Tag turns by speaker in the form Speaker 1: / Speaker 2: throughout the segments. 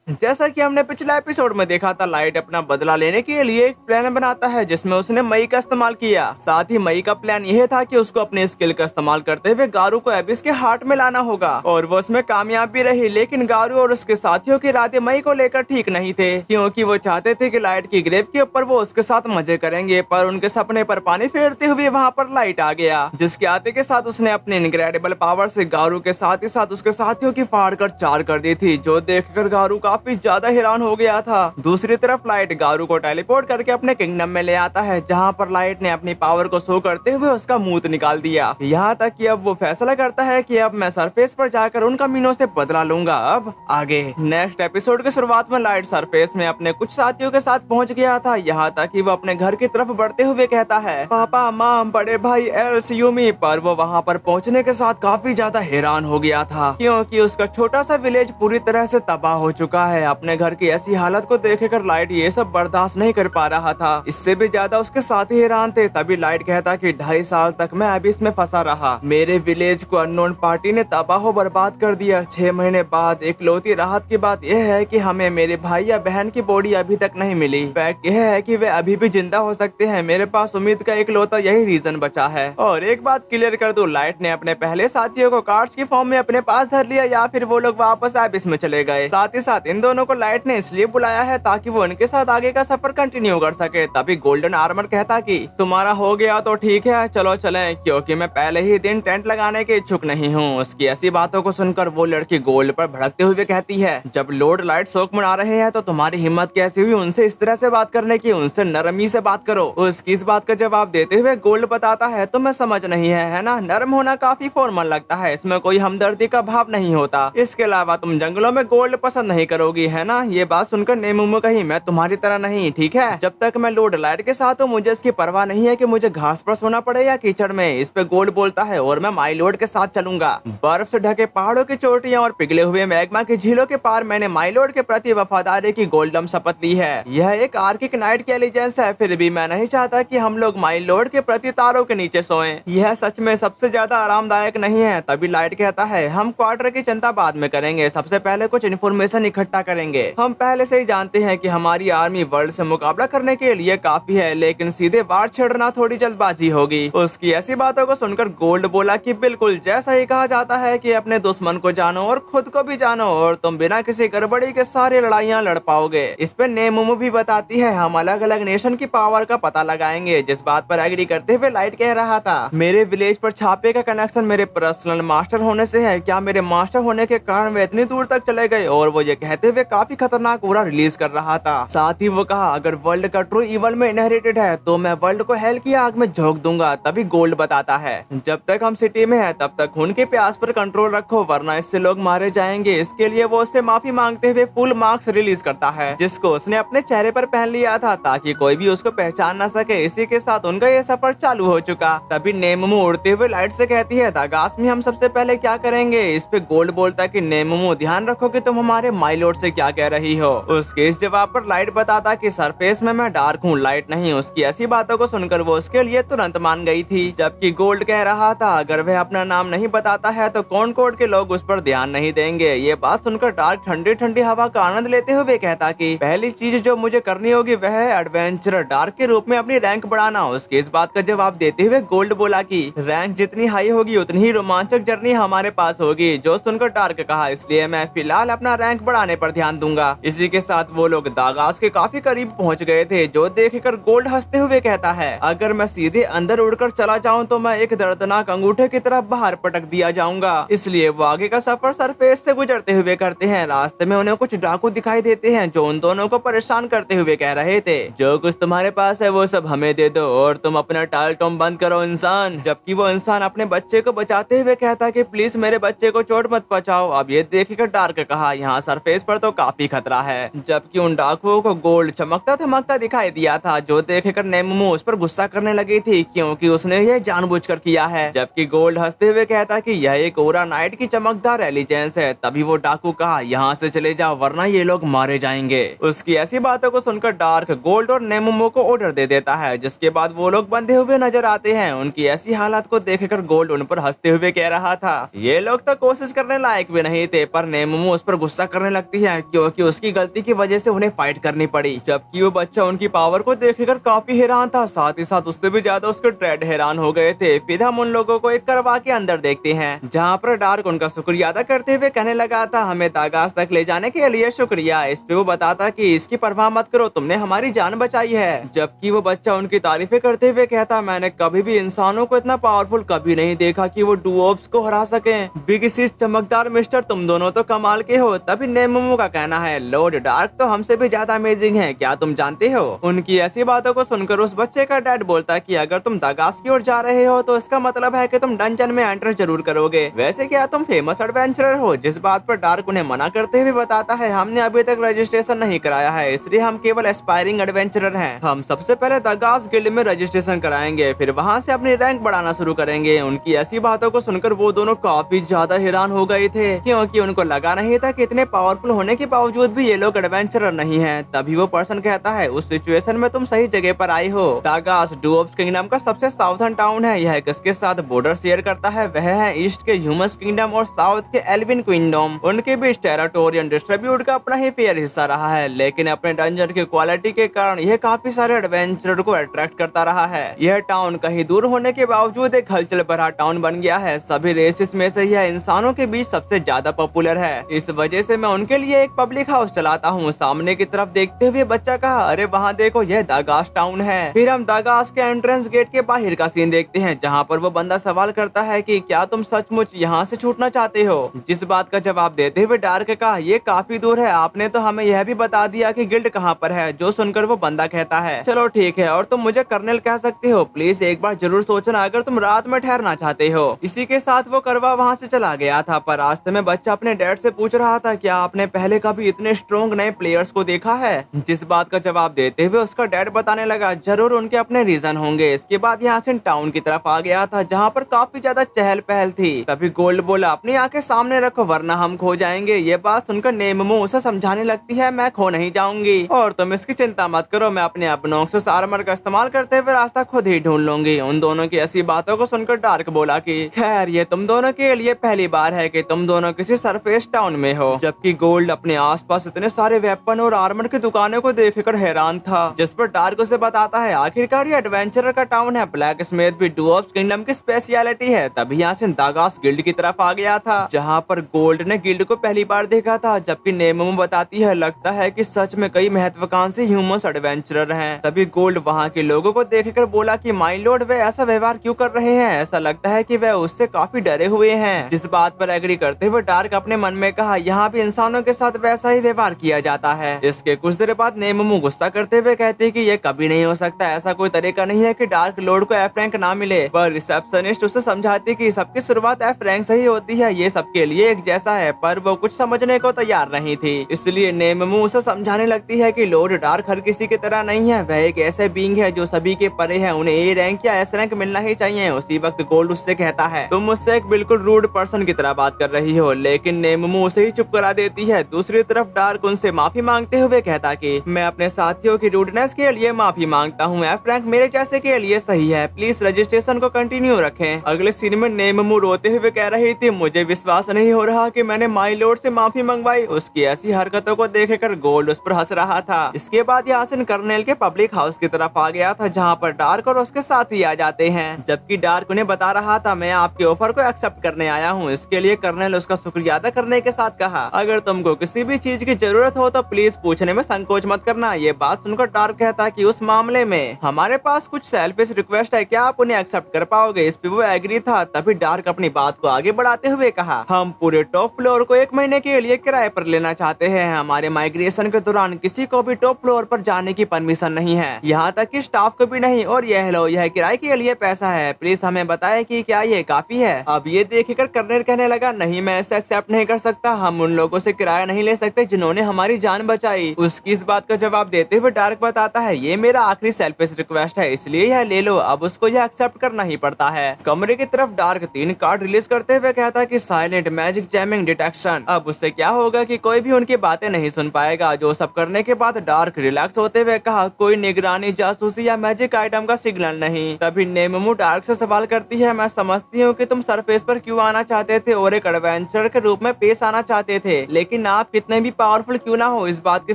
Speaker 1: जैसा कि हमने पिछले एपिसोड में देखा था, लाइट अपना बदला लेने के लिए एक प्लान बनाता है जिसमें उसने मई का इस्तेमाल किया। साथ ही मई का प्लान यह था कि उसको अपने स्किल का इस्तेमाल करते हुए गारू को एबिस के हार्ट में लाना होगा और वो उसमें कामयाब भी रही। लेकिन गारू और उसके साथियों के इरादे मई को लेकर ठीक नहीं थे, क्योंकि वो चाहते थे कि लाइट की ग्रेव के ऊपर वो उसके साथ मजे करेंगे। पर उनके सपने पर पानी फेरते हुए वहाँ पर लाइट आ गया, जिसके आते के साथ उसने अपने इनक्रेडिबल पावर से गारू के साथ ही साथ उसके साथियों की फाड़ कर चार कर दी थी, जो देखकर गारू काफी ज्यादा हैरान हो गया था। दूसरी तरफ लाइट गारू को टेलीपोर्ट करके अपने किंगडम में ले आता है, जहाँ पर लाइट ने अपनी पावर को शो करते हुए उसका मुंह निकाल दिया। यहाँ तक कि अब वो फैसला करता है कि अब मैं सरफेस पर जाकर उन कमीनों से बदला लूंगा। अब आगे नेक्स्ट एपिसोड की शुरुआत में लाइट सरफेस में अपने कुछ साथियों के साथ पहुंच गया था। यहाँ तक कि वो अपने घर की तरफ बढ़ते हुए कहता है, पापा माम बड़े भाई एल्स यूमी। पर वो वहाँ पर पहुँचने के साथ काफी ज्यादा हैरान हो गया था, क्योंकि उसका छोटा सा विलेज पूरी तरह से तबाह हो चुका है। अपने घर की ऐसी हालत को देखकर लाइट ये सब बर्दाश्त नहीं कर पा रहा था। इससे भी ज्यादा उसके साथी हैरान थे। तभी लाइट कहता कि 2.5 साल तक मैं अभी इसमें फंसा रहा, मेरे विलेज को अननोन पार्टी ने तबाह बर्बाद कर दिया। 6 महीने बाद इकलौती राहत की बात यह है कि हमें मेरे भाई या बहन की बॉडी अभी तक नहीं मिली। फैक्ट यह है कि वे अभी भी जिंदा हो सकते हैं। मेरे पास उम्मीद का इकलौता यही रीजन बचा है। और एक बात क्लियर कर दूं, लाइट ने अपने पहले साथियों को कार्ड्स की फॉर्म में अपने पास धर लिया या फिर वो लोग वापस एबिस में चले गए। साथ ही साथ इन दोनों को लाइट ने इसलिए बुलाया है ताकि वो उनके साथ आगे का सफर कंटिन्यू कर सके। तभी गोल्डन आर्मर कहता कि तुम्हारा हो गया तो ठीक है, चलो चलें, क्योंकि मैं पहले ही दिन टेंट लगाने के इच्छुक नहीं हूँ। उसकी ऐसी बातों को सुनकर वो लड़की गोल्ड पर भड़कते हुए कहती है, जब लॉर्ड लाइट शोक मना रहे हैं तो तुम्हारी हिम्मत कैसी हुई उनसे इस तरह से बात करने की, उनसे नरमी से बात करो। उसकी इस बात का जवाब देते हुए गोल्ड बताता है, तो मैं समझ नहीं है ना, नरम होना काफी फॉर्मल लगता है, इसमें कोई हमदर्दी का भाव नहीं होता। इसके अलावा तुम जंगलों में गोल्ड पसंद नहीं करोगी, है ना। ये बात सुनकर नेमुमो कही, मैं तुम्हारी तरह नहीं, ठीक है। जब तक मैं लॉर्ड लाइट के साथ हूँ मुझे इसकी परवाह नहीं है कि मुझे घास पर सोना पड़े या कीचड़ में। इस पे गोल्ड बोलता है, और मैं माई लॉर्ड के साथ चलूंगा। बर्फ से ढके पहाड़ों की चोटियां और पिघले हुए मैग्मा की झीलों के पार मैंने माई लॉर्ड के प्रति वफादारी की गोल्डम शपथ ली है। यह एक आर्किक नाइट की एलिजेंस है, फिर भी मैं नहीं चाहता कि हम लोग माई लॉर्ड के प्रति तारों के नीचे सोएं। यह सच में सबसे ज्यादा आरामदायक नहीं है। तभी लाइट कहता है, हम क्वार्टर की चिंता बाद में करेंगे, सबसे पहले कुछ इन्फॉर्मेशन इकट्ठा करेंगे। हम पहले से ही जानते हैं कि हमारी आर्मी वर्ल्ड से मुकाबला करने के लिए काफी है, लेकिन सीधे वार छेड़ना थोड़ी जल्दबाजी होगी। उसकी ऐसी बातों को सुनकर गोल्ड बोला कि बिल्कुल जैसा ही कहा जाता है कि अपने दुश्मन को जानो और खुद को भी जानो, और तुम बिना किसी गड़बड़ी के सारी लड़ाइयाँ लड़ पाओगे। इस पे नेमुमु भी बताती है, हम अलग अलग नेशन की पावर का पता लगाएंगे। जिस बात पर एग्री करते हुए लाइट कह रहा था, मेरे विलेज पर छापे का कनेक्शन मेरे पर्सनल मास्टर होने से है। क्या मेरे मास्टर होने के कारण वे इतनी दूर तक चले गए। और वो ये कहते हुए काफी खतरनाक उरा रिलीज कर रहा था। साथ ही वो कहा, अगर वर्ल्ड का ट्रू इवल में इनहेरिटेड है तो मैं वर्ल्ड को हेल की आग में झोंक दूंगा। तभी गोल्ड बताता है, जब तक हम सिटी में है तब तक खून के प्यास पर कंट्रोल रखो, वरना इससे लोग मारे जाएंगे। इसके लिए वो उससे माफी मांगते हुए फुल मार्क्स रिलीज करता है, जिसको उसने अपने चेहरे पर पहन लिया था ताकि कोई भी उसको पहचान न सके। इसी के साथ उनका ये सफर चालू हो चुका। तभी नेमुमु उड़ते हुए लाइट से कहती है, दागास में हम सबसे पहले क्या करेंगे। इस पे गोल्ड बोलता कि नेमुमु ध्यान रखो कि तुम हमारे माई लॉर्ड से क्या कह रही हो। उसके इस जवाब पर लाइट बताता कि सरफेस में मैं डार्क हूँ, लाइट नहीं। उसकी ऐसी बातों को सुनकर वो उसके लिए तुरंत मान गई थी। जबकि गोल्ड कह रहा था, अगर वह अपना नाम नहीं बताता है तो कौन कोड के लोग उस पर ध्यान नहीं देंगे। ये बात सुनकर डार्क ठंडी ठंडी हवा का आनंद लेते हुए कहता कि पहली चीज जो मुझे करनी होगी वह है एडवेंचरर डार्क के रूप में अपनी रैंक बढ़ाना। उसके इस बात का जवाब देते हुए गोल्ड बोला कि रैंक जितनी हाई होगी उतनी ही रोमांचक जर्नी हमारे पास होगी। जो सुनकर डार्क कहा, इसलिए मैं फिलहाल अपना रैंक बढ़ाने पर ध्यान दूंगा। इसी के साथ वो लोग दागास के काफी करीब पहुंच गए थे, जो देखकर गोल्ड हंसते हुए कहता है, अगर मैं सीधे अंदर उड़कर चला जाऊं तो मैं एक दर्दनाक अंगूठे की तरफ बाहर पटक दिया जाऊंगा। इसलिए वो आगे का सफर सरफेस से गुजरते हुए करते हैं। रास्ते में उन्हें कुछ डाकू दिखाई देते हैं जो उन दोनों को परेशान करते हुए कह रहे थे, जो कुछ तुम्हारे पास है वो सब हमें दे दो और तुम अपना टाल टोम बंद करो इंसान। जबकि वो इंसान अपने बच्चे को बचाते हुए कहता कि प्लीज मेरे बच्चे को चोट मत पहुंचाओ। अब ये देखकर डार्क कहा, यहाँ सरफेस पर तो काफी खतरा है। जबकि उन डाकुओं को गोल्ड चमकता धमकता दिखाई दिया था, जो देखकर नेमुमु उस पर गुस्सा करने लगी थी क्योंकि उसने ये जानबूझकर किया है। जबकि गोल्ड हंसते हुए कहता कि यह एक ओरा नाइट की चमकदार एलिजेंस है। तभी वो डाकू कहा, यहाँ से चले जाओ वरना ये लोग मारे जाएंगे। उसकी ऐसी बातों को सुनकर डार्क गोल्ड और नेमुमु को ऑर्डर दे देता है, जिसके बाद वो लोग बंधे हुए नजर आते हैं। उनकी ऐसी हालत को देखकर गोल्ड उन पर हंसते हुए कह रहा था, ये लोग तो कोशिश करने लायक भी नहीं थे। पर नेमुमु उस पर गुस्सा करने लगता सकती है क्योंकि उसकी गलती की वजह से उन्हें फाइट करनी पड़ी। जबकि वो बच्चा उनकी पावर को देखकर काफी हैरान था, साथ ही साथ उससे भी ज्यादा उसके ड्रेड हैरान हो गए थे। फिर हम उन लोगों को एक करवा के अंदर देखते हैं जहाँ पर डार्क उनका शुक्रिया अदा करते हुए कहने लगा था, हमें दागास तक ले जाने के लिए शुक्रिया। इस पे वो बताता कि इसकी परवाह मत करो, तुमने हमारी जान बचाई है। जबकि वो बच्चा उनकी तारीफें करते हुए कहता, मैंने कभी भी इंसानों को इतना पावरफुल कभी नहीं देखा कि वो डुओब्स को हरा सके। बिग सिस चमकदार मिस्टर, तुम दोनों तो कमाल के हो। तभी नेमुमू का कहना है, लॉर्ड डार्क तो हमसे भी ज्यादा अमेजिंग है, क्या तुम जानते हो। उनकी ऐसी बातों को सुनकर उस बच्चे का डैड बोलता कि अगर तुम दागास की ओर जा रहे हो तो इसका मतलब है कि तुम डंजन में एंटर जरूर करोगे। वैसे क्या तुम फेमस एडवेंचरर हो। जिस बात पर डार्क उन्हें मना करते हुए बताता है, हमने अभी तक रजिस्ट्रेशन नहीं कराया है, इसलिए हम केवल एस्पायरिंग एडवेंचरर हैं। हम सबसे पहले दागास गिल्ड में रजिस्ट्रेशन कराएंगे, फिर वहाँ से अपनी रैंक बढ़ाना शुरू करेंगे। उनकी ऐसी बातों को सुनकर वो दोनों काफी ज्यादा हैरान हो गए थे क्योंकि उनको लगा नहीं था कि इतने पावरफुल होने के बावजूद भी ये लोग एडवेंचरर नहीं है। तभी वो पर्सन कहता है, उस सिचुएशन में तुम सही जगह पर आई हो। दागास डुओब्स किंगडम का सबसे साउथर्न टाउन है। यह किसके साथ बॉर्डर शेयर करता है, वह है ईस्ट के ह्यूमस किंगडम और साउथ के एल्विन किंगडम। उनके बीच टेरिटोरियल डिस्ट्रीब्यूट का अपना ही फेयर हिस्सा रहा है, लेकिन अपने डंजन की क्वालिटी के कारण यह काफी सारे एडवेंचरर को अट्रैक्ट करता रहा है। यह टाउन कहीं दूर होने के बावजूद एक हलचल भरा टाउन बन गया है। सभी रेसेस में से यह इंसानों के बीच सबसे ज्यादा पॉपुलर है। इस वजह से मैं उनके लिए एक पब्लिक हाउस चलाता हूँ। सामने की तरफ देखते हुए बच्चा कहा, अरे वहाँ देखो, यह दागास टाउन है। फिर हम दागास के एंट्रेंस गेट के बाहर का सीन देखते हैं जहाँ पर वो बंदा सवाल करता है कि क्या तुम सचमुच यहाँ से छूटना चाहते हो। जिस बात का जवाब देते हुए डार्क कहा, ये काफी दूर है, आपने तो हमें यह भी बता दिया कि गिल्ड कहाँ पर है। जो सुनकर वो बंदा कहता है, चलो ठीक है, और तुम मुझे कर्नल कह सकते हो, प्लीज एक बार जरूर सोचना अगर तुम रात में ठहरना चाहते हो। इसी के साथ वो करवा वहाँ से चला गया था। पर रास्ते में बच्चा अपने डैड से पूछ रहा था, क्या आपने पहले कभी इतने स्ट्रॉन्ग नए प्लेयर्स को देखा है। जिस बात का जवाब देते हुए उसका डैड बताने लगा, जरूर उनके अपने रीजन होंगे। इसके बाद यासिन टाउन की तरफ आ गया था जहाँ पर काफी ज्यादा चहल पहल थी। तभी गोल्ड बोला, अपनी आंखें सामने रखो वरना हम खो जाएंगे। ये बात सुनकर नेममू उसे समझाने लगती है, मैं खो नहीं जाऊंगी और तुम इसकी चिंता मत करो, मैं अपने अपनोक्सिस आर्मर का इस्तेमाल करते हुए रास्ता खुद ही ढूंढ लूंगी। उन दोनों की ऐसी बातों को सुनकर डार्क बोला कि खैर ये तुम दोनों के लिए पहली बार है कि तुम दोनों किसी सरफेस टाउन में हो। जबकि गोल्ड अपने आसपास इतने सारे वेपन और आर्मर की दुकानों को देखकर हैरान था। जिस पर डार्क उसे बताता है, आखिरकार ये एडवेंचरर का टाउन है, ब्लैक स्मिथ भी डुओब्स किंगडम की स्पेशलिटी है। तभी यहाँ से दागास गिल्ड की तरफ आ गया था जहाँ पर गोल्ड ने गिल्ड को पहली बार देखा था। जबकि नेममू बताती है, लगता है कि सच में कई महत्वाकांक्षी ह्यूमंस एडवेंचरर हैं। तभी गोल्ड वहाँ के लोगों को देखकर बोला कि माय लॉर्ड, वे ऐसा व्यवहार क्यों कर रहे हैं, ऐसा लगता है कि वे उससे काफी डरे हुए हैं। जिस बात पर एग्री करते हुए डार्क अपने मन में कहा, यहाँ भी इंसानों के साथ वैसा ही व्यवहार किया जाता है। इसके कुछ देर बाद नेममू गुस्सा करते हुए कहती है कि ये कभी नहीं हो सकता, ऐसा कोई तरीका नहीं है कि डार्क लॉर्ड को एफ रैंक ना मिले। पर रिसेप्शनिस्ट उसे समझाती कि सबकी शुरुआत एफ रैंक से ही होती है, ये सबके लिए एक जैसा है। पर वो कुछ समझने को तैयार नहीं थी, इसलिए नेममू उसे समझाने लगती है कि लॉर्ड डार्क हर किसी की तरह नहीं है, वह एक ऐसे बीइंग है जो सभी के परे है, उन्हें ए रैंक या एस रैंक मिलना ही चाहिए। उसी वक्त गोल्ड उससे कहता है, तुम मुझसे एक बिल्कुल रूड पर्सन की तरह बात कर रही हो, लेकिन नेममू उसे ही चुप करा देती है। दूसरी तरफ डार्क उनसे माफी मांगते हुए कहता कि मैं अपने साथियों की रूडनेस के लिए माफी मांगता हूँ, एफ रैंक मेरे जैसे के लिए सही है, प्लीज रजिस्ट्रेशन को कंटिन्यू रखें। अगले सीन में नेममू रोते हुए कह रही थी, मुझे विश्वास नहीं हो रहा कि मैंने माय लॉर्ड से माफी मंगवाई। उसकी ऐसी हरकतों को देखकर गोल्ड उस पर हंस रहा था। इसके बाद यासिन कर्नल के पब्लिक हाउस की तरफ आ गया था जहाँ पर डार्क और उसके साथी आ जाते हैं। जबकि डार्क उन्हें बता रहा था, मैं आपके ऑफर को एक्सेप्ट करने आया हूँ। इसके लिए कर्नल उसका शुक्रिया अदा करने के साथ कहा, अगर तुमको किसी भी चीज की जरूरत हो तो प्लीज पूछने में संकोच मत करना। ये बात सुनकर डार्क कहता कि उस मामले में हमारे पास कुछ सेल्फिश रिक्वेस्ट है, क्या आप उन्हें एक्सेप्ट कर पाओगे। इस पे वो एग्री था। तभी डार्क अपनी बात को आगे बढ़ाते हुए कहा, हम पूरे टॉप फ्लोर को 1 महीने के लिए किराए पर लेना चाहते हैं। हमारे माइग्रेशन के दौरान किसी को भी टॉप फ्लोर पर जाने की परमिशन नहीं है, यहाँ तक कि स्टाफ को भी नहीं। और यह लो, यह किराए के लिए पैसा है, प्लीज हमें बताएं कि क्या ये काफी है। अब ये देखकर कर्नल कहने लगा, नहीं मैं ऐसे एक्सेप्ट नहीं कर सकता, हम उन लोगों से किराया नहीं ले सकते जिन्होंने हमारी जान बचाई। उसकी इस बात का जवाब देते हुए डार्क बताता है, ये मेरा आखिरी सेल्फिश रिक्वेस्ट है, इसलिए यह ले लो। अब उसको यह एक्सेप्ट करना ही पड़ता है। कमरे की तरफ डार्क 3 कार्ड रिलीज करते हुए कहता कि साइलेंट मैजिक जैमिंग डिटेक्शन। अब उससे क्या होगा कि कोई भी उनकी बातें नहीं सुन पाएगा। जो सब करने के बाद डार्क रिलैक्स होते हुए कहा, कोई निगरानी, जासूसी या मैजिक आइटम का सिग्नल नहीं। तभी नेममू डार्क से सवाल करती है, मैं समझती हूँ कि तुम सरफेस पर क्यों आना चाहते थे और एक एडवेंचर के रूप में पेश आना चाहते थे, लेकिन लेकिन आप कितने भी पावरफुल क्यों ना हो, इस बात की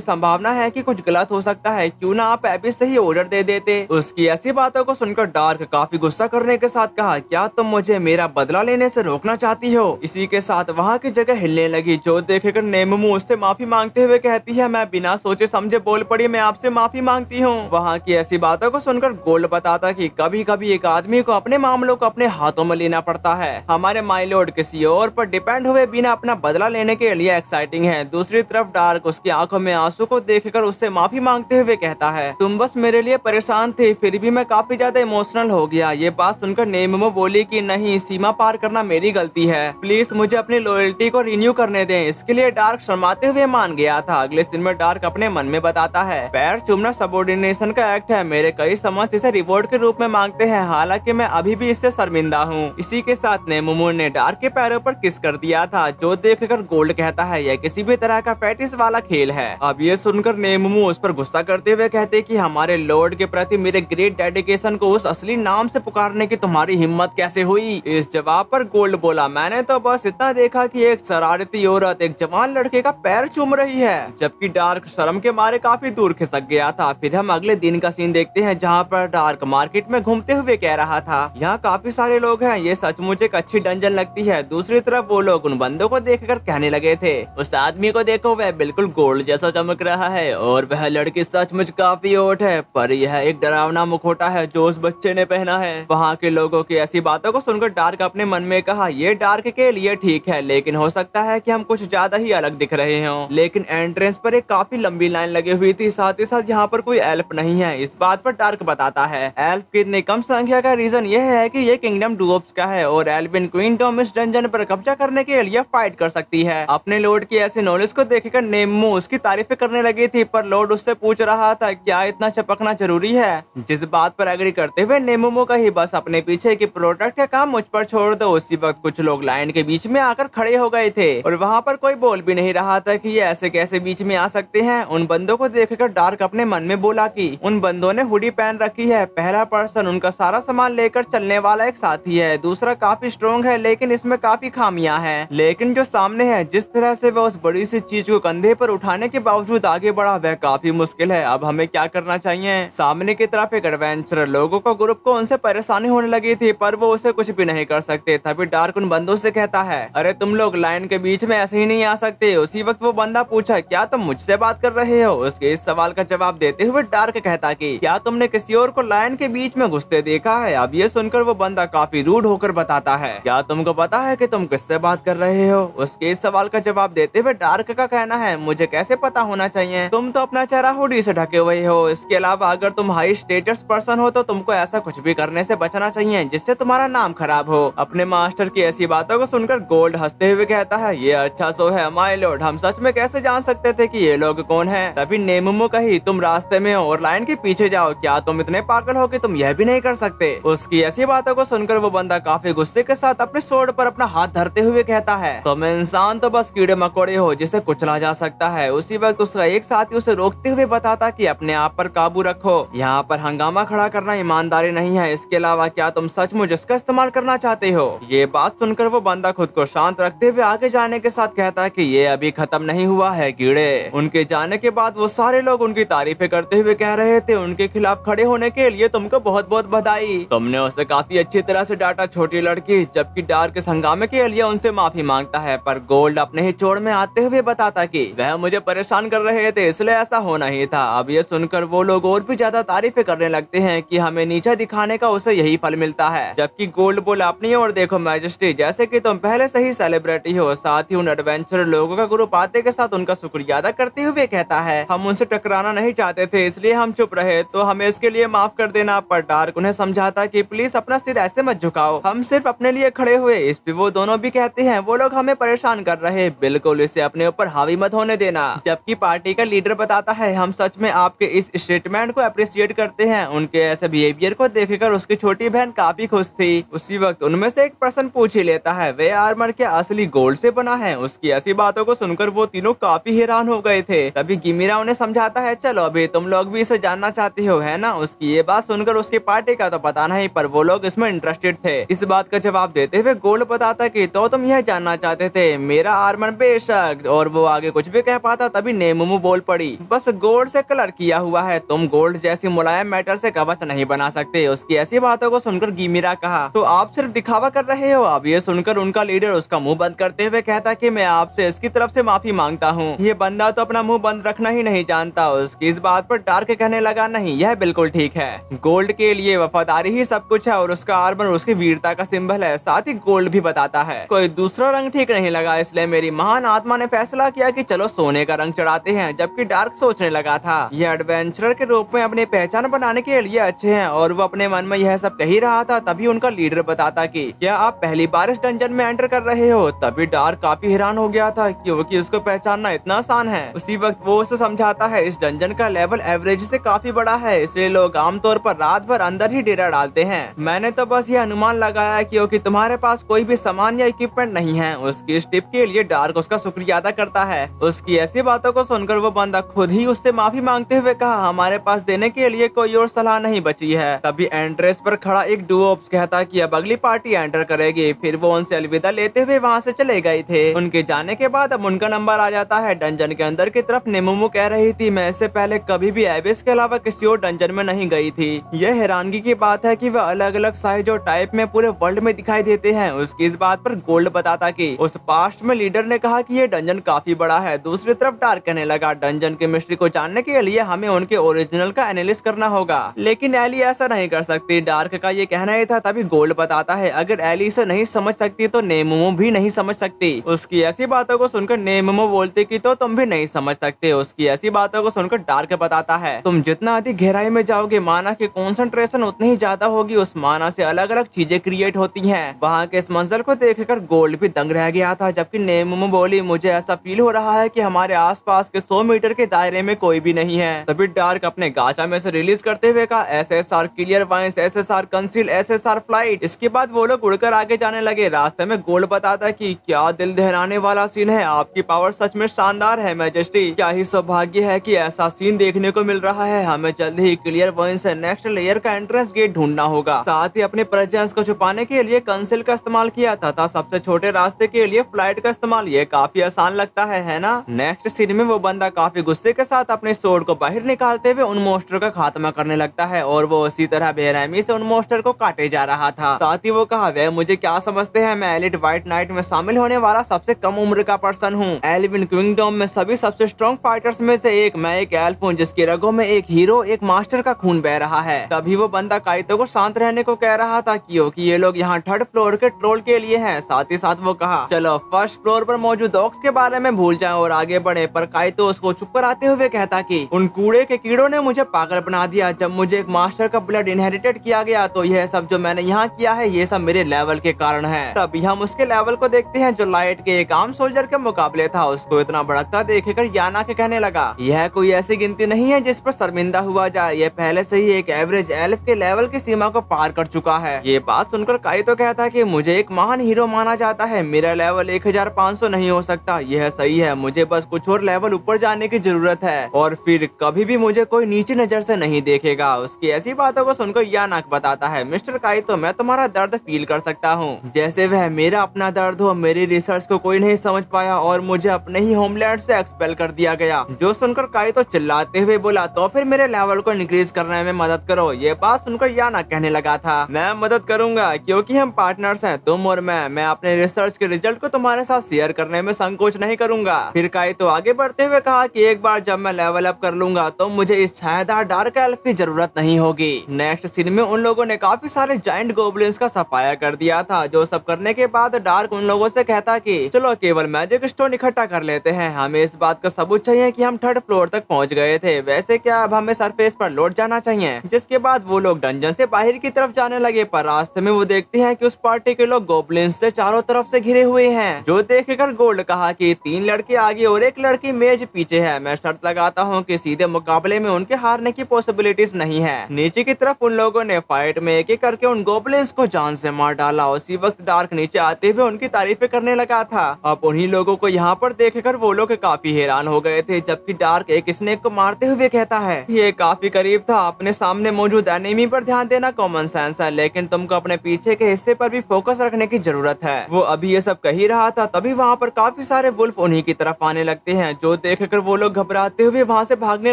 Speaker 1: संभावना है कि कुछ गलत हो सकता है, क्यों ना आप एबिस से ही ऑर्डर दे देते। उसकी ऐसी बातों को सुनकर डार्क काफी गुस्सा करने के साथ कहा, क्या तुम मुझे मेरा बदला लेने से रोकना चाहती हो? इसी के साथ वहाँ की जगह हिलने लगी, जो देखकर नेममू उससे माफी मांगते हुए कहती है, मैं बिना सोचे समझे बोल पड़ी, मैं आपसे माफी मांगती हूँ। वहाँ की ऐसी बातों को सुनकर गोल्ड बताता कि कभी कभी एक आदमी को अपने मामलों को अपने हाथों में लेना पड़ता है। हमारे माय लॉर्ड किसी और पर डिपेंड हुए बिना अपना बदला लेने के लिए एक्साइटिंग है। दूसरी तरफ डार्क उसकी आंखों में आंसू को देखकर उससे माफी मांगते हुए कहता है, तुम बस मेरे लिए परेशान थे, फिर भी मैं काफी ज्यादा इमोशनल हो गया। ये बात सुनकर नेममो बोली कि नहीं, सीमा पार करना मेरी गलती है, प्लीज मुझे अपनी लॉयल्टी को रिन्यू करने दें। इसके लिए डार्क शर्माते हुए मान गया था। अगले दिन में डार्क अपने मन में बताता है, पैर चूमना सबऑर्डिनेशन का एक्ट है, मेरे कई समझ इसे रिवॉर्ड के रूप में मांगते हैं, हालांकि मैं अभी भी इससे शर्मिंदा हूँ। इसी के साथ नेममो ने डार्क के पैरों पर किस कर दिया था, जो देखकर गोल्ड कहता है, यह किसी भी तरह का फैटिस वाला खेल है। अब ये सुनकर नेममो उस पर गुस्सा करते हुए कहते कि हमारे लॉर्ड के प्रति मेरे ग्रेट डेडिकेशन को उस असली नाम से पुकारने की तुम्हारी हिम्मत कैसे हुई? इस जवाब पर गोल्ड बोला, मैंने तो बस इतना देखा कि एक शरारती औरत एक जवान लड़के का पैर चूम रही है। जबकि डार्क शर्म के मारे काफी दूर खिसक गया था। फिर हम अगले दिन का सीन देखते हैं, जहाँ पर डार्क मार्केट में घूमते हुए कह रहा था, यहाँ काफी सारे लोग हैं, ये सचमुच एक अच्छी डंजन लगती है। दूसरी तरफ वो लोग उन बंदों को देखकर कहने लगे थे, उस आदमी को देखो, वह बिल्कुल गोल्ड जैसा चमक रहा है, और वह लड़की सचमुच काफी होट है, पर यह एक डरावना मुखौटा है जो उस बच्चे ने पहना है। वहाँ के लोगों की ऐसी बातों को सुनकर डार्क अपने मन में कहा, ये डार्क के लिए ठीक है, लेकिन हो सकता है कि हम कुछ ज्यादा ही अलग दिख रहे हों। लेकिन एंट्रेंस पर एक काफी लंबी लाइन लगी हुई थी, साथ ही साथ यहाँ पर कोई एल्फ नहीं है। इस बात पर डार्क बताता है, एल्फ की इतनी कम संख्या का रीजन यह है कि ये किंगडम डुओप्स का है और एल्विन क्वीनडम इस डंजन पर कब्जा करने के लिए फाइट कर सकती है। अपने लॉर्ड की ऐसी नॉलेज को देखकर नेममो उसकी तारीफें करने लगी थी, पर लॉर्ड उससे पूछ रहा था, क्या इतना चपकना जरूरी है? जिस बात पर एग्री करते हुए नेममो कही, बस अपने पीछे की प्रोडक्ट का काम मुझ पर छोड़ दो। उसी वक्त कुछ लोग लाइन के बीच में आकर खड़े हो गए थे और वहाँ पर कोई बोल भी नहीं रहा था कि ये ऐसे कैसे बीच में आ सकते हैं। उन बंदों को देखकर डार्क अपने मन में बोला कि उन बंदों ने हुडी पहन रखी है। पहला पर्सन उनका सारा सामान लेकर चलने वाला एक साथी है, दूसरा काफी स्ट्रॉन्ग है लेकिन इसमें काफी खामियां हैं। लेकिन जो सामने है, जिस तरह से वह उस बड़ी सी चीज को कंधे पर उठाने के बावजूद आगे बढ़ा, वह काफी मुश्किल है। अब हमें क्या करना चाहिए? सामने की तरफ एक एडवेंचरर लोगों को ग्रुप को उनसे परेशानी होने लगी थी, पर वो उसे कुछ भी नहीं कर सकते। तभी डार्क उन बंदों से कहता है, अरे तुम लोग लाइन के बीच में ऐसे ही नहीं आ सकते। उसी वक्त वो बंदा पूछा, क्या तुम मुझसे बात कर रहे हो? उसके इस सवाल का जवाब देते हुए डार्क कहता कि क्या तुमने किसी और को लाइन के बीच में घुसते देखा है? अब ये सुनकर वो बंदा काफी रूड होकर बताता है, क्या तुमको पता है कि तुम किससे बात कर रहे हो? उसके इस सवाल का जवाब देते हुए डार्क का कहना है, मुझे कैसे पता होना चाहिए? तुम तो अपना चेहरा हुडी से ढके हुए हो। इसके अलावा अगर तुम हाई स्टेटस पर्सन हो तो तुमको ऐसा कुछ भी करने से बचना चाहिए जिससे तुम्हारा नाम खराब हो। अपने मास्टर की ऐसी बातों को सुनकर गोल्ड हंसते हुए कहता है, ये अच्छा सो है माय लॉर्ड, हम सच में कैसे जान सकते थे कि ये लोग कौन है? तभी नेममो कही, तुम रास्ते में हो और लाइन के पीछे जाओ, क्या तुम इतने पागल हो कि तुम यह भी नहीं कर सकते? उसकी ऐसी बातों को सुनकर वो बंदा काफी गुस्से के साथ अपने स्वॉर्ड पर अपना हाथ धरते हुए कहता है, तुम इंसान तो बस कीड़े मकोड़े हो जिसे कुचला जा सकता है। उसी वक्त उसका एक साथी उसे रोकते हुए बताता कि अपने आप पर काबू रखो, यहाँ पर हंगामा खड़ा करना ईमानदारी नहीं है। इसके अलावा क्या तुम सचमुच इसका इस्तेमाल करना चाहते हो? ये बात सुनकर वो बंदा खुद को शांत रखते हुए आगे जाने के साथ कहता है कि ये अभी खत्म नहीं हुआ है कीड़े। उनके जाने के बाद वो सारे लोग उनकी तारीफें करते हुए कह रहे थे, उनके खिलाफ खड़े होने के लिए तुमको बहुत बहुत बधाई, तुमने उसे काफी अच्छी तरह से डांटा छोटी लड़की। जबकि डार्क इस हंगामे के लिए उनसे माफी मांगता है, पर गोल्ड अपने ही चोड़ में आते हुए बताता कि वह मुझे परेशान कर रहे थे, इसलिए ऐसा होना ही था। अब ये सुनकर वो लोग और भी ज्यादा तारीफें करने लगते हैं कि हमें नीचा दिखाने का उसे यही फल मिलता है। जबकि गोल्ड बोला, अपनी ओर देखो मैजेस्टी, जैसे कि तुम पहले से ही सेलिब्रिटी हो। साथ ही उन एडवेंचर लोगों का ग्रुप आते के साथ उनका शुक्रिया अदा करते हुए कहता है, हम उनसे टकराना नहीं चाहते थे इसलिए हम चुप रहे, तो हमें इसके लिए माफ कर देना। पर डार्क उन्हें समझाता कि प्लीज अपना सिर ऐसे मत झुकाओ, हम सिर्फ अपने लिए खड़े हुए। इस पे वो दोनों भी कहते हैं, वो लोग हमें परेशान कर रहे, बिल्कुल इसे अपने ऊपर हावी मत होने देना। जबकि पार्टी का लीडर बताता है, हम सच में आपके इस स्टेटमेंट को अप्रिशिएट करते हैं। उनके ऐसे बिहेवियर को देखकर उसकी छोटी बहन काफी खुश थी। उसी वक्त उनमें से एक पर्सन पूछ ही लेता है, वे आर्मर क्या असली गोल्ड से बना है? उसकी ऐसी बातों को सुनकर वो तीनों काफी हैरान हो गए थे। तभी गिमिरा उन्हें समझाता है, चलो अभी तुम लोग भी इसे जानना चाहते हो है ना? उसकी ये बात सुनकर उसकी पार्टी का तो पता नहीं, पर वो लोग इसमें इंटरेस्टेड थे। इस बात का जवाब देते हुए गोल्ड बताता कि तो तुम यह जानना चाहते थे, मेरा आर्मर बेशक सख्त। और वो आगे कुछ भी कह पाता तभी नेमुमु बोल पड़ी, बस गोल्ड से कलर किया हुआ है, तुम गोल्ड जैसी मुलायम मेटल से कवच नहीं बना सकते। उसकी ऐसी बातों को सुनकर गिमिरा कहा, तो आप सिर्फ दिखावा कर रहे हो। अब ये सुनकर उनका लीडर उसका मुंह बंद करते हुए कहता कि मैं आपसे इसकी तरफ से माफी मांगता हूँ। ये बंदा तो अपना मुंह बंद रखना ही नहीं जानता। उसकी इस बात पर डार्क कहने लगा, नहीं यह बिल्कुल ठीक है, गोल्ड के लिए वफादारी ही सब कुछ है और उसका आर्मर उसकी वीरता का सिंबल है, साथ ही गोल्ड भी बताता है। कोई दूसरा रंग ठीक नहीं लगा, इसलिए मेरी महान आत्मा ने फैसला किया कि चलो सोने का रंग चढ़ाते हैं। जबकि डार्क सोचने लगा था ये एडवेंचरर के रूप में अपनी पहचान बनाने के लिए अच्छे हैं और वो अपने मन में यह सब कह ही रहा था तभी उनका लीडर बताता कि क्या आप पहली बार इस डंजन में एंटर कर रहे हो। तभी डार्क काफी हैरान हो गया था क्योंकि उसको पहचानना इतना आसान है। उसी वक्त वो उसे समझाता है इस डंजन का लेवल एवरेज से काफी बड़ा है, इसलिए लोग आमतौर पर रात भर अंदर ही डेरा डालते हैं। मैंने तो बस ये अनुमान लगाया क्योंकि तुम्हारे पास कोई भी सामान या इक्विपमेंट नहीं है। उसकी इस टिप के लिए डार्क उसका शुक्रिया अदा करता है। उसकी ऐसी बातों को सुनकर वो बंदा खुद ही उससे माफी मांगते हुए कहा, हमारे पास देने के लिए कोई और सलाह नहीं बची है। तभी एंट्रेंस पर खड़ा एक डुओप्स कहता कि अब अगली पार्टी एंटर करेगी। फिर वो उनसे अलविदा लेते हुए वहाँ से चले गए थे। उनके जाने के बाद अब उनका नंबर आ जाता है। डंजन के अंदर की तरफ नेमुमु कह रही थी, मैं इससे पहले कभी भी एबिस के अलावा किसी और डंजन में नहीं गई थी। यह हैरानगी की बात है कि वह अलग अलग साइज और टाइप में पूरे वर्ल्ड में दिखाई देते हैं। उसकी इस बात पर गोल्ड बताता कि उस पास्ट में लीडर ने कहा कि यह डंजन काफी बड़ा है। दूसरी तरफ डार्क कहने लगा, डंजन की मिस्ट्री को जानने के लिए हमें उनके ओरिजिनल का एनालिसिस करना होगा, लेकिन एली ऐसा नहीं कर सकती। डार्क का ये कहना ही था। तभी गोल्ड बताता है, अगर एली इसे नहीं समझ सकती तो नेमुमु भी नहीं समझ सकती। उसकी ऐसी बातों को सुनकर नेमुमु बोलती कि तो तुम भी नहीं समझ सकते। उसकी ऐसी बातों को सुनकर डार्क बताता है, तुम जितना अधिक गहराई में जाओगे माना की कॉन्सेंट्रेशन उतनी ही ज्यादा होगी, उस माना से अलग अलग चीजें क्रिएट होती हैं। वहाँ के इस मंजर को देखकर गोल्ड भी दंग रह गया था। जबकि नेमुमु बोली, मुझे ऐसा फील हो रहा है कि हमारे आसपास के 100 मीटर के दायरे में कोई भी नहीं है। तभी डार्क अपने गाचा में से रिलीज करते हुए कहा, SSR क्लियर वाइंस, SSR कंसील, SSR फ्लाइट। इसके बाद वो लोग उड़कर आगे जाने लगे। रास्ते में गोल्ड बताता कि क्या दिल दहलाने वाला सीन है, आपकी पावर सच में शानदार है मैजेस्टी। क्या ही सौभाग्य है कि ऐसा सीन देखने को मिल रहा है। हमें जल्द ही क्लियर वाइंस से नेक्स्ट लेयर का एंट्रेंस गेट ढूंढना होगा। साथ ही अपने प्रेजेंस को छुपाने के लिए कंसील का इस्तेमाल किया तथा सबसे छोटे रास्ते के लिए फ्लाइट का इस्तेमाल। ये काफी आसान लगता है ना। नेक्स्ट सीन में वो बंदा काफी गुस्से के साथ अपने सोर्ड को बाहर निकालते हुए उन मोस्टर का खात्मा करने लगता है और वो उसी तरह बेरहमी से उन मोस्टर को काटे जा रहा था। साथ ही वो कहा, वे मुझे क्या समझते हैं, मैं एलिट व्हाइट नाइट में शामिल होने वाला सबसे कम उम्र का पर्सन हूँ। एल्विन किंगडम में सभी सबसे स्ट्रॉन्ग फाइटर्स में से एक मैं एक एल्फ हूँ जिसकी रगों में एक हीरो एक मास्टर का खून बह रहा है। तभी वो बंदा काइतो को शांत रहने को कह रहा था क्योंकि ये लोग यहाँ 3rd फ्लोर के ट्रोल के लिए हैं। साथ ही साथ वो कहा, चलो 1st फ्लोर पर मौजूद ऑक्स के बारे में भूल जाएं और आगे बढ़े। पर काइतो उसको चुप कराते हुए कहता कि उन कूड़े के कीड़ों ने मुझे पागल बना दिया। जब मुझे एक मास्टर का ब्लड इनहेरिटेड किया गया तो यह सब जो मैंने यहाँ किया है ये सब मेरे लेवल के कारण है। तभी हम उसके लेवल को देखते हैं जो लाइट के एक आम सोल्जर के मुकाबले था। उसको इतना भड़कता देखकर याना के कहने लगा, यह कोई ऐसी गिनती नहीं है जिस पर शर्मिंदा हुआ जाए। ये पहले से ही एक एवरेज एल्फ के लेवल की सीमा को पार कर चुका है। ये बात सुनकर काइतो कहता कि मुझे एक महान हीरो माना जाता है, मेरा लेवल 1500 नहीं हो सकता। यह सही है, मुझे बस कुछ और लेवल ऊपर जाने की जरूरत है और फिर कभी भी मुझे कोई नीचे नजर से नहीं देखेगा। उसकी ऐसी बातों को सुनकर यानाक बताता है, मिस्टर काइतो मैं तुम्हारा दर्द फील कर सकता हूँ, जैसे वह मेरा अपना दर्द हो। मेरी रिसर्च को कोई नहीं समझ पाया और मुझे अपने ही होमलैंड से एक्सपेल कर दिया गया। जो सुनकर काइतो चिल्लाते हुए बोला, तो फिर मेरे लेवल को इंक्रीज करने में मदद करो। ये बात सुनकर यानाक कहने लगा था, मैं मदद करूंगा क्योंकि हम पार्टनर्स हैं, तुम और मैं अपने रिसर्च के रिजल्ट को तुम्हारे साथ शेयर करने में संकोच नहीं करूंगा। फिर काइतो आगे बढ़ते हुए कहा कि एक बार जब मैं लेवल अप कर लूंगा तो मुझे इस छायादार डार्क एल्फ की जरूरत नहीं होगी। नेक्स्ट सीन में उन लोगों ने काफी सारे जायंट गोब्लिन्स का सफाया कर दिया था। जो सब करने के बाद डार्क उन लोगों से कहता कि चलो केवल मैजिक स्टोन इकट्ठा कर लेते हैं, हमें इस बात का सबूत चाहिए कि हम 3rd फ्लोर तक पहुंच गए थे। वैसे क्या अब हमें सरफेस पर लौट जाना चाहिए। जिसके बाद वो लोग डंजन से बाहर की तरफ जाने लगे पर रास्ते में वो देखते हैं कि उस पार्टी के लोग गोब्लिन्स से चारों तरफ से घिरे हुए हैं। जो देखकर गोल्ड कहा कि 3 लड़के आगे और 1 लड़की मेज पीछे है। मैं शर्त लगाता हूँ कि सीधे मुकाबले में उनके हारने की पॉसिबिलिटीज नहीं है। नीचे की तरफ उन लोगों ने फाइट में एक एक करके उन गोब्लिन्स को जान से मार डाला। उसी वक्त डार्क नीचे आते हुए उनकी तारीफें करने लगा था। अब उन्हीं लोगों को यहाँ पर देखकर वो लोग काफी हैरान हो गए थे। जबकि डार्क एक स्नेक को मारते हुए कहता है, ये काफी करीब था। अपने सामने मौजूद एनिमी पर ध्यान देना कॉमन सेंस है, लेकिन तुमको अपने पीछे के हिस्से पर भी फोकस रखने की जरूरत है। वो अभी ये सब कह ही रहा था तभी वहाँ पर काफी सारे वुल्फ उन्हीं की तरफ आने लगते हैं, जो देखकर वो लोग घबराते हुए वहाँ से भागने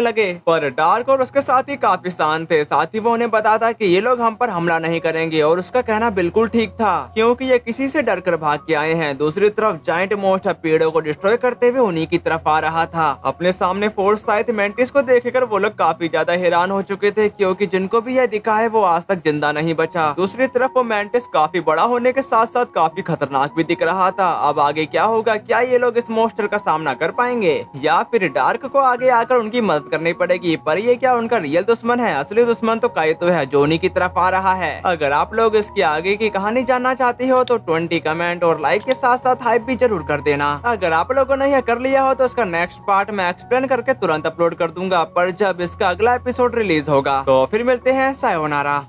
Speaker 1: लगे। पर डार्क और उसके साथी काफी शांत थे, साथ ही वो उन्हें बताता कि ये लोग हम पर हमला नहीं करेंगे, और उसका कहना बिल्कुल ठीक था क्योंकि ये किसी से डर कर भाग के आए हैं। दूसरी तरफ जाइंट मोस्ट पेड़ों को डिस्ट्रॉय करते हुए उन्हीं की तरफ आ रहा था। अपने सामने फोर्स साइथ मेंटिस को देखकर वो लोग काफी ज्यादा हैरान हो चुके थे, क्योंकि जिनको भी यह दिखा है वो आज तक जिंदा नहीं बचा। दूसरी तरफ वो मेंटिस काफी बड़ा होने के साथ साथ काफी खतरनाक भी दिख रहा था। अब आगे क्या होगा, क्या ये लोग इस मोस्टर का सामना कर पाएंगे या फिर डार्क को आगे आकर उनकी मदद करनी पड़ेगी। पर ये क्या उनका रियल दुश्मन है? असली दुश्मन तो काइतो है जो उन्हीं की तरफ आ रहा है। अगर आप लोग इसकी आगे की कहानी जानना चाहते हो तो 20 कमेंट और लाइक के साथ साथ हाइप भी जरूर कर देना। अगर आप लोगों ने यह कर लिया हो तो इसका नेक्स्ट पार्ट मैं एक्सप्लेन करके तुरंत अपलोड कर दूंगा, पर जब इसका अगला एपिसोड रिलीज होगा। तो फिर मिलते हैं, सायोनारा।